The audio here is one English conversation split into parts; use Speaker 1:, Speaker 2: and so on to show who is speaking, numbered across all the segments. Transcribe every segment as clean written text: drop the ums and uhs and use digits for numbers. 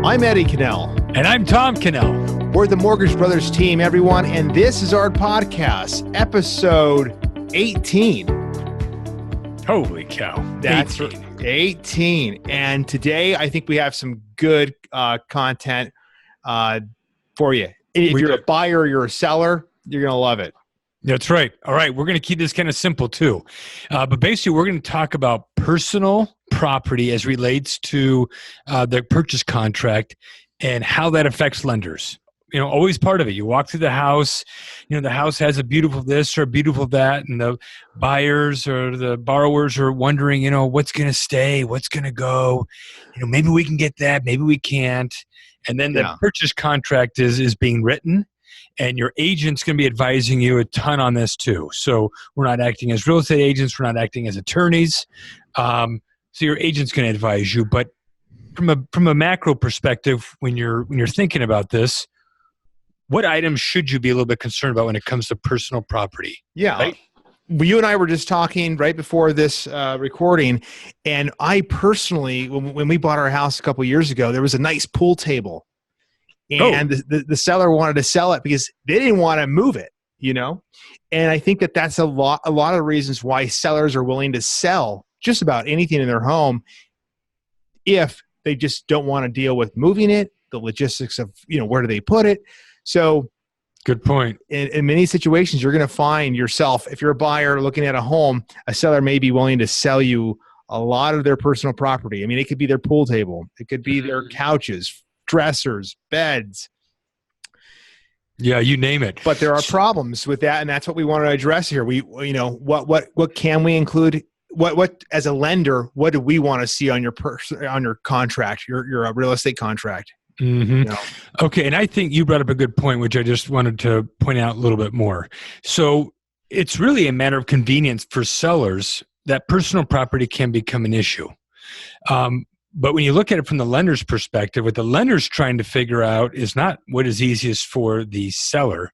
Speaker 1: I'm Eddie Cannell.
Speaker 2: And I'm Tom Cannell.
Speaker 1: We're the Mortgage Brothers team, everyone, and this is our podcast, episode 18.
Speaker 2: Holy cow.
Speaker 1: That's 18. And today, I think we have some good content for you. If you're a buyer, you're a seller, you're going to love it.
Speaker 2: That's right. All right. We're going to keep this kind of simple too. But basically, we're going to talk about personal property as relates to the purchase contract and how that affects lenders. You know, always part of it. You walk through the house, you know, the house has a beautiful this or a beautiful that, and the buyers or the borrowers are wondering, you know, what's going to stay, what's going to go, you know, maybe we can get that, maybe we can't. And then the purchase contract is being written, and your agent's going to be advising you a ton on this too. So we're not acting as real estate agents, we're not acting as attorneys. So your agent's going to advise you, but from a macro perspective, when you're thinking about this, what items should you be a little bit concerned about when it comes to personal property?
Speaker 1: Yeah.
Speaker 2: Right?
Speaker 1: You and I were just talking right before this recording, and I personally, when we bought our house a couple of years ago, there was a nice pool table, and the seller wanted to sell it because they didn't want to move it, you know? And I think that's a lot of reasons why sellers are willing to sell just about anything in their home if they just don't want to deal with moving it, the logistics of, you know, where do they put it? So
Speaker 2: good point.
Speaker 1: In many situations, you're going to find yourself, if you're a buyer looking at a home, a seller may be willing to sell you a lot of their personal property. I mean, it could be their pool table. It could be their couches, dressers, beds.
Speaker 2: Yeah, you name it.
Speaker 1: But there are problems with that, and that's what we want to address here. What can we include? What as a lender, what do we want to see on your contract, your real estate contract?
Speaker 2: Mm-hmm. You know? Okay, and I think you brought up a good point, which I just wanted to point out a little bit more. So it's really a matter of convenience for sellers that personal property can become an issue. But when you look at it from the lender's perspective, what the lender's trying to figure out is not what is easiest for the seller,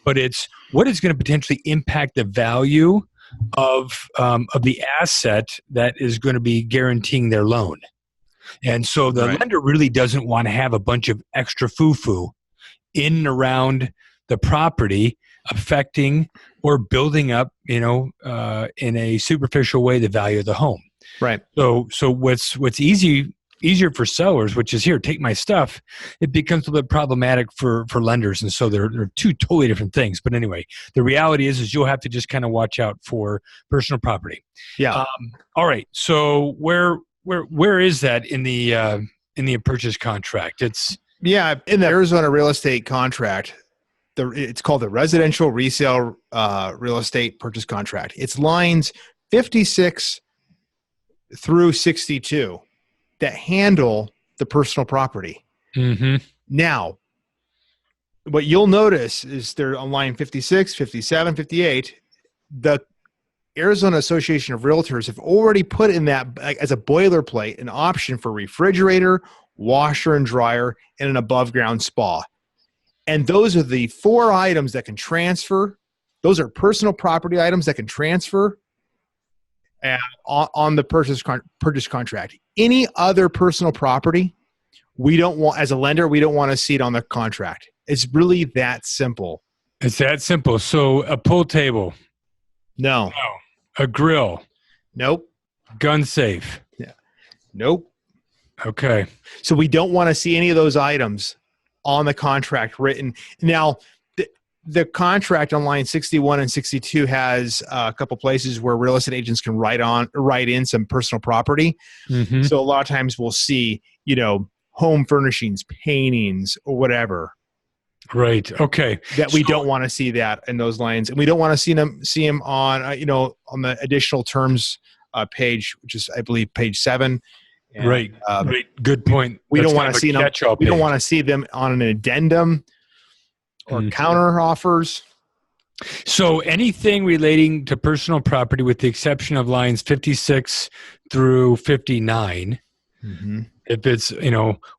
Speaker 2: but it's what is going to potentially impact the value of the asset that is going to be guaranteeing their loan. And so the lender really doesn't want to have a bunch of extra foo-foo in and around the property affecting or building up, you know, in a superficial way, the value of the home.
Speaker 1: Right.
Speaker 2: So what's easier for sellers, which is here, take my stuff, it becomes a little bit problematic for lenders. And so they're two totally different things. But anyway, the reality is you'll have to just kind of watch out for personal property.
Speaker 1: Yeah.
Speaker 2: All right. So where is that in the purchase contract? It's
Speaker 1: in the Arizona real estate contract. It's called the residential resale real estate purchase contract. It's lines 56 through 62 that handle the personal property.
Speaker 2: Mm-hmm.
Speaker 1: Now, what you'll notice is they're on line 56, 57, 58. The Arizona Association of Realtors have already put in that as a boilerplate an option for refrigerator, washer and dryer, and an above ground spa. And those are the 4 items that can transfer. Those are personal property items that can transfer on the purchase contract. Any other personal property, we don't want, as a lender, we don't want to see it on the contract. It's really that simple.
Speaker 2: It's that simple. So a pool table.
Speaker 1: No.
Speaker 2: A grill.
Speaker 1: Nope.
Speaker 2: Gun safe.
Speaker 1: Yeah. Nope.
Speaker 2: Okay.
Speaker 1: So we don't want to see any of those items on the contract written. Now, the contract on line 61 and 62 has a couple places where real estate agents can write in some personal property.
Speaker 2: Mm-hmm.
Speaker 1: So a lot of times we'll see, you know, home furnishings, paintings, or whatever.
Speaker 2: Right. Okay.
Speaker 1: That we don't want to see that in those lines, and we don't want to see them on on the additional terms page, which is I believe page 7. And,
Speaker 2: right. Good point.
Speaker 1: We don't want to see them. We don't want to see them on an addendum or counter offers.
Speaker 2: So anything relating to personal property, with the exception of lines 56 through 59, if it's,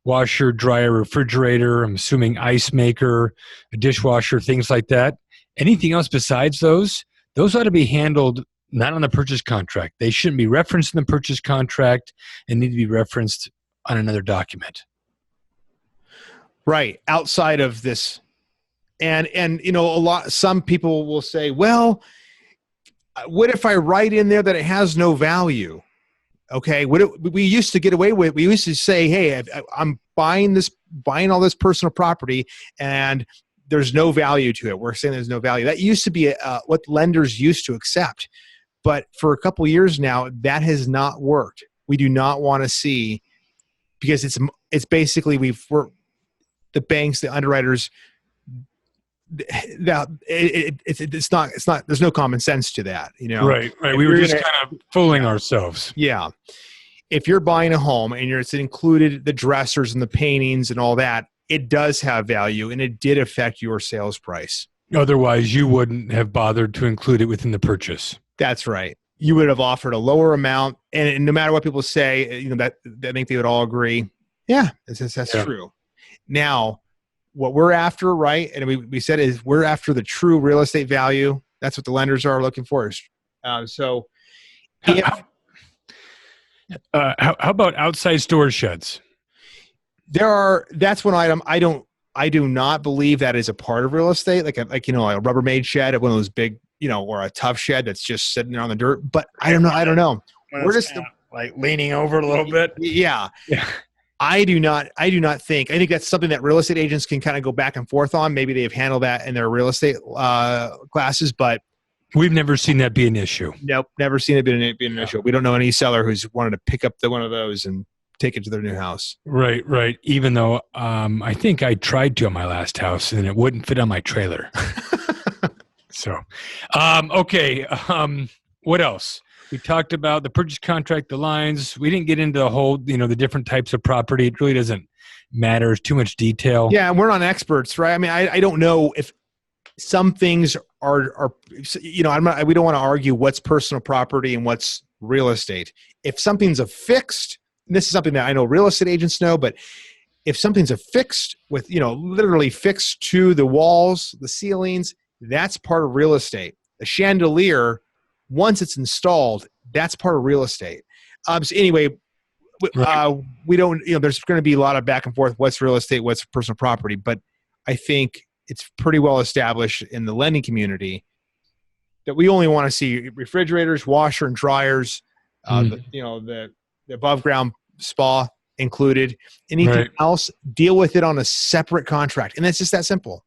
Speaker 2: washer, dryer, refrigerator, I'm assuming ice maker, a dishwasher, things like that, anything else besides those ought to be handled not on the purchase contract. They shouldn't be referenced in the purchase contract and need to be referenced on another document.
Speaker 1: Right. Outside of this. And some people will say, well, what if I write in there that it has no value? Okay. We used to get away with, we used to say, hey, I'm buying all this personal property and there's no value to it. We're saying there's no value. That used to be what lenders used to accept. But for a couple of years now, that has not worked. We do not want to see, because it's basically the banks, the underwriters, it's not there's no common sense to that,
Speaker 2: Right. We were just kind of fooling ourselves.
Speaker 1: Yeah. If you're buying a home and it's included the dressers and the paintings and all that, it does have value and it did affect your sales price.
Speaker 2: Otherwise, you wouldn't have bothered to include it within the purchase.
Speaker 1: That's right. You would have offered a lower amount, and no matter what people say, that I think they would all agree. Yeah, that's true. Now, what we're after, right? And we said is we're after the true real estate value. That's what the lenders are looking for. How
Speaker 2: about outside storage sheds?
Speaker 1: That's one item I do not believe that is a part of real estate. Like a Rubbermaid shed, one of those big, or a tough shed that's just sitting there on the dirt. But I don't know.
Speaker 2: We're just like leaning over a little bit.
Speaker 1: Yeah. I do not think. I think that's something that real estate agents can kind of go back and forth on. Maybe they have handled that in their real estate classes, but
Speaker 2: we've never seen that be an issue.
Speaker 1: Nope, never seen it be an issue. We don't know any seller who's wanted to pick up one of those and take it to their new house.
Speaker 2: Right. Even though I think I tried to on my last house and it wouldn't fit on my trailer. So, okay. What else? We talked about the purchase contract, the lines. We didn't get into the whole, the different types of property. It really doesn't matter. It's too much detail.
Speaker 1: Yeah, and we're not experts, right? I mean, I don't know if some things are we don't want to argue what's personal property and what's real estate. If something's affixed, and this is something that I know real estate agents know, but if something's affixed with, literally fixed to the walls, the ceilings, that's part of real estate. A chandelier, once it's installed, that's part of real estate. So anyway, we don't, there's going to be a lot of back and forth. What's real estate? What's personal property? But I think it's pretty well established in the lending community that we only want to see refrigerators, washer and dryers, the above ground spa included. Anything else, deal with it on a separate contract. And it's just that simple.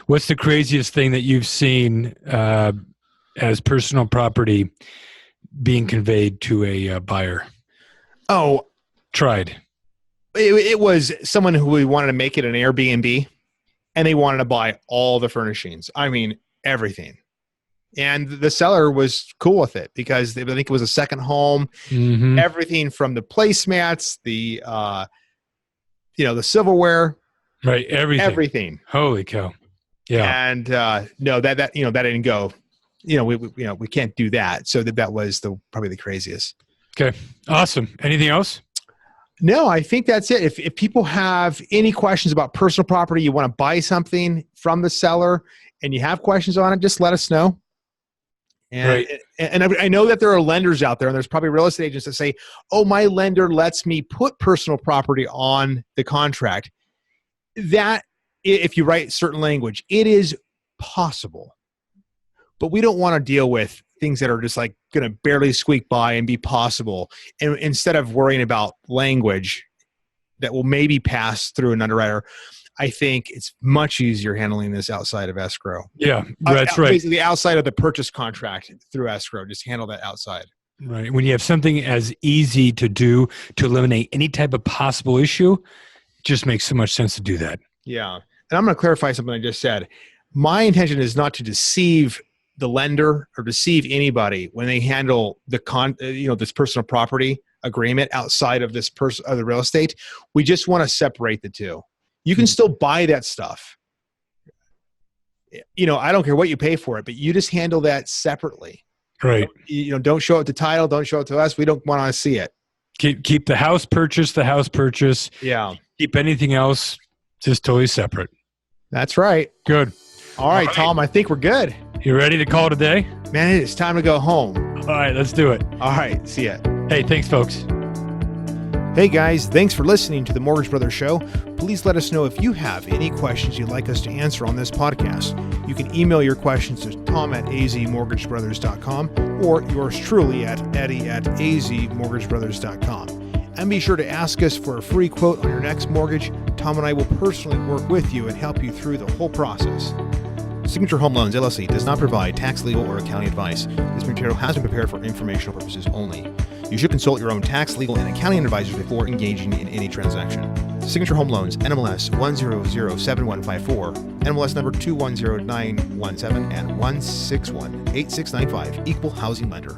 Speaker 2: What's the craziest thing that you've seen as personal property being conveyed to a buyer?
Speaker 1: Oh,
Speaker 2: tried.
Speaker 1: It was someone who wanted to make it an Airbnb, and they wanted to buy all the furnishings. I mean, everything. And the seller was cool with it because I think it was a second home. Mm-hmm. Everything from the placemats, the silverware,
Speaker 2: right?
Speaker 1: Everything.
Speaker 2: Holy cow! Yeah.
Speaker 1: And no, that didn't go. We can't do that. So that was probably the craziest.
Speaker 2: Okay, awesome. Anything else?
Speaker 1: No, I think that's it. If people have any questions about personal property, you want to buy something from the seller, and you have questions on it, just let us know. And I know that there are lenders out there, and there's probably real estate agents that say, "Oh, my lender lets me put personal property on the contract." That, if you write certain language, it is possible. But we don't want to deal with things that are just like going to barely squeak by and be possible. And instead of worrying about language that will maybe pass through an underwriter, I think it's much easier handling this outside of escrow.
Speaker 2: Yeah, that's right.
Speaker 1: Basically outside of the purchase contract through escrow, just handle that outside.
Speaker 2: Right. When you have something as easy to do to eliminate any type of possible issue, it just makes so much sense to do that.
Speaker 1: Yeah. And I'm going to clarify something I just said. My intention is not to deceive the lender or deceive anybody when they handle this personal property agreement outside of this of the real estate. We just want to separate the two. You can still buy that stuff. I don't care what you pay for it, but you just handle that separately.
Speaker 2: Right.
Speaker 1: Don't show it to title. Don't show it to us. We don't want to see it.
Speaker 2: Keep the house purchase.
Speaker 1: Yeah.
Speaker 2: Keep anything else just totally separate.
Speaker 1: That's right.
Speaker 2: Good.
Speaker 1: All right, Tom, I think we're good.
Speaker 2: You ready to call it a day?
Speaker 1: Man, it's time to go home.
Speaker 2: All right, let's do it.
Speaker 1: All right, see ya.
Speaker 2: Hey, thanks, folks.
Speaker 1: Hey guys, thanks for listening to the Mortgage Brothers Show. Please let us know if you have any questions you'd like us to answer on this podcast. You can email your questions to tom@azmortgagebrothers.com or yours truly at eddie@azmortgagebrothers.com. And be sure to ask us for a free quote on your next mortgage. Tom and I will personally work with you and help you through the whole process. Signature Home Loans, LLC does not provide tax, legal, or accounting advice. This material has been prepared for informational purposes only. You should consult your own tax, legal, and accounting advisors before engaging in any transaction. Signature Home Loans, NMLS 1007154, NMLS number 210917 and 1618695, Equal Housing Lender.